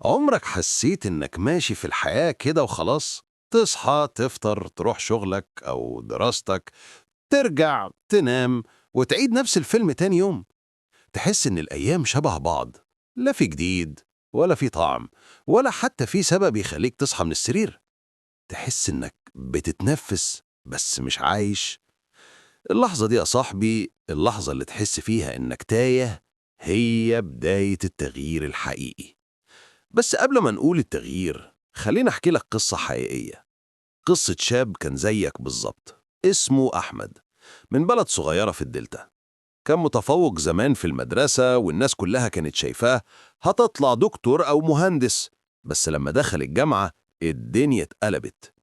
عمرك حسيت إنك ماشي في الحياة كده وخلاص؟ تصحى تفطر تروح شغلك أو دراستك، ترجع تنام وتعيد نفس الفيلم تاني يوم. تحس إن الأيام شبه بعض، لا في جديد ولا في طعم ولا حتى في سبب يخليك تصحى من السرير. تحس إنك بتتنفس بس مش عايش. اللحظة دي يا صاحبي، اللحظة اللي تحس فيها إنك تايه، هي بداية التغيير الحقيقي. بس قبل ما نقول التغيير، خلينا أحكي لك قصة حقيقية. قصة شاب كان زيك بالظبط، اسمه أحمد، من بلد صغيرة في الدلتا. كان متفوق زمان في المدرسة والناس كلها كانت شايفاه هتطلع دكتور أو مهندس. بس لما دخل الجامعة الدنيا اتقلبت.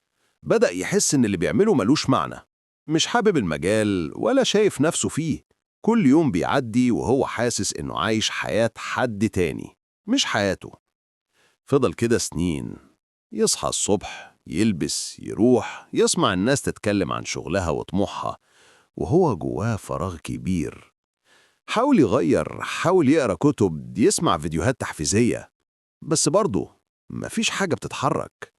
بدأ يحس إن اللي بيعمله ملوش معنى، مش حابب المجال ولا شايف نفسه فيه. كل يوم بيعدي وهو حاسس إنه عايش حياة حد تاني، مش حياته. فضل كده سنين، يصحى الصبح يلبس يروح يسمع الناس تتكلم عن شغلها وطموحها، وهو جواه فراغ كبير. حاول يغير، حاول يقرأ كتب، يسمع فيديوهات تحفيزية، بس برضه مفيش حاجة بتتحرك.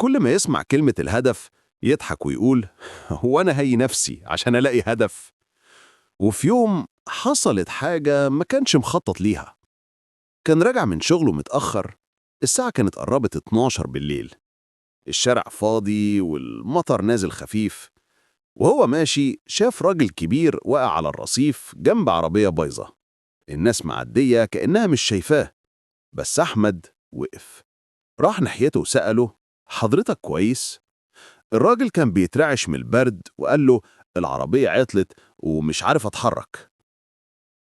كل ما يسمع كلمة الهدف يضحك ويقول هو أنا هي نفسي عشان ألاقي هدف؟ وفي يوم حصلت حاجة ما كانش مخطط ليها. كان راجع من شغله متأخر، الساعة كانت قربت 12 بالليل. الشارع فاضي والمطر نازل خفيف. وهو ماشي شاف راجل كبير واقع على الرصيف جنب عربية بايظة. الناس معدية كأنها مش شايفاه. بس أحمد وقف، راح ناحيته وسأله: حضرتك كويس؟ الراجل كان بيترعش من البرد وقال له: العربية عطلت ومش عارف أتحرك.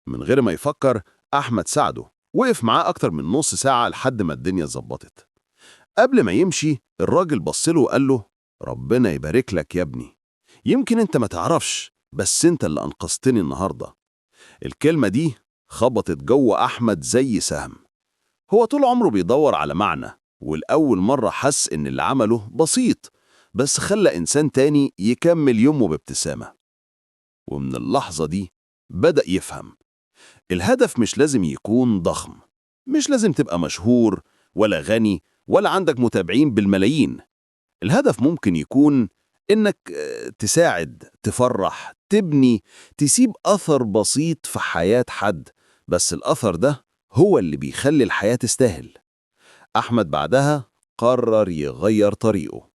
من غير ما يفكر، أحمد ساعده، وقف معاه أكتر من نص ساعة لحد ما الدنيا اتظبطت. قبل ما يمشي الراجل بصله وقال له: ربنا يبارك لك يا ابني، يمكن انت ما تعرفش بس انت اللي انقذتني النهاردة. الكلمة دي خبطت جوه أحمد زي سهم. هو طول عمره بيدور على معنى، والأول مرة حس إن اللي عمله بسيط، بس خلى إنسان تاني يكمل يومه بابتسامة. ومن اللحظة دي بدأ يفهم: الهدف مش لازم يكون ضخم، مش لازم تبقى مشهور ولا غني ولا عندك متابعين بالملايين. الهدف ممكن يكون إنك تساعد، تفرح، تبني، تسيب أثر بسيط في حياة حد. بس الأثر ده هو اللي بيخلي الحياة تستاهل. أحمد بعدها قرر يغير طريقه،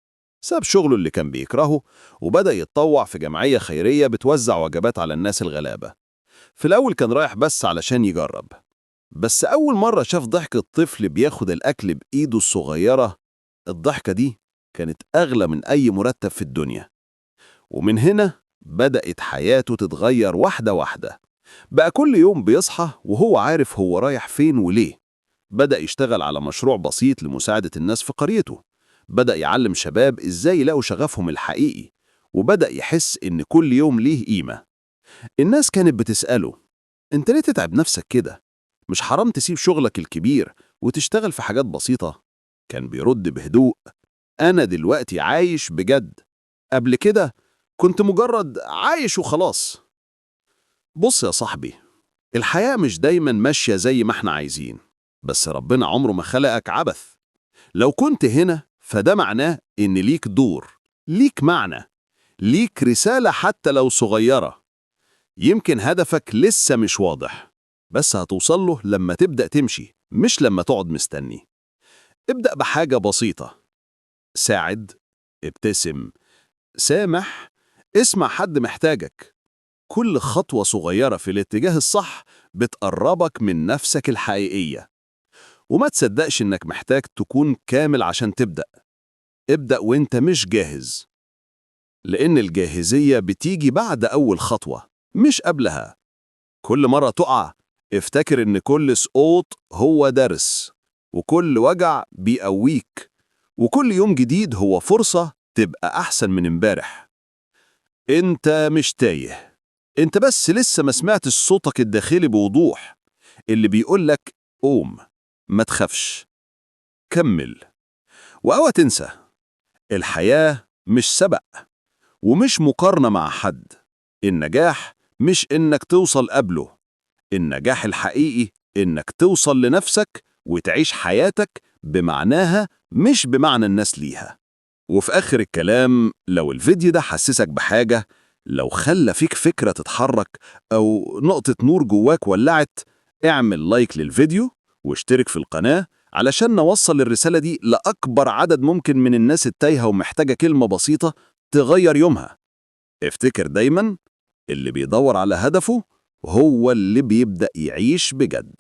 ساب شغله اللي كان بيكرهه وبدأ يتطوع في جمعية خيرية بتوزع وجبات على الناس الغلابة. في الأول كان رايح بس علشان يجرب، بس أول مرة شاف ضحكة طفل بياخد الأكل بإيده الصغيرة، الضحكة دي كانت أغلى من أي مرتب في الدنيا. ومن هنا بدأت حياته تتغير واحدة واحدة. بقى كل يوم بيصحى وهو عارف هو رايح فين وليه. بدأ يشتغل على مشروع بسيط لمساعدة الناس في قريته. بدأ يعلم شباب إزاي يلاقوا شغفهم الحقيقي، وبدأ يحس إن كل يوم ليه قيمة. الناس كانت بتسأله: أنت ليه تتعب نفسك كده؟ مش حرام تسيب شغلك الكبير وتشتغل في حاجات بسيطة؟ كان بيرد بهدوء: أنا دلوقتي عايش بجد، قبل كده كنت مجرد عايش وخلاص. بص يا صاحبي، الحياة مش دايما ماشية زي ما احنا عايزين، بس ربنا عمره ما خلقك عبث. لو كنت هنا فده معناه إن ليك دور، ليك معنى، ليك رسالة حتى لو صغيرة. يمكن هدفك لسه مش واضح، بس هتوصل له لما تبدأ تمشي، مش لما تقعد مستني. ابدأ بحاجة بسيطة: ساعد، ابتسم، سامح، اسمع حد محتاجك. كل خطوة صغيرة في الاتجاه الصح بتقربك من نفسك الحقيقية. وما تصدقش إنك محتاج تكون كامل عشان تبدأ. ابدأ وإنت مش جاهز، لأن الجاهزية بتيجي بعد أول خطوة مش قبلها. كل مرة تقع افتكر إن كل سقوط هو درس، وكل وجع بيقويك، وكل يوم جديد هو فرصة تبقى أحسن من امبارح. انت مش تايه، انت بس لسه ما سمعتش صوتك الداخلي بوضوح اللي بيقولك: قوم، ما تخافش، كمل. وأوعى تنسى، الحياة مش سبق ومش مقارنة مع حد. النجاح مش إنك توصل قبله، النجاح الحقيقي إنك توصل لنفسك وتعيش حياتك بمعناها مش بمعنى الناس ليها. وفي آخر الكلام، لو الفيديو ده حسسك بحاجة، لو خلى فيك فكرة تتحرك أو نقطة نور جواك ولعت، اعمل لايك للفيديو واشترك في القناة علشان نوصل الرسالة دي لأكبر عدد ممكن من الناس التايهة ومحتاجة كلمة بسيطة تغير يومها. افتكر دايما، اللي بيدور على هدفه هو اللي بيبدأ يعيش بجد.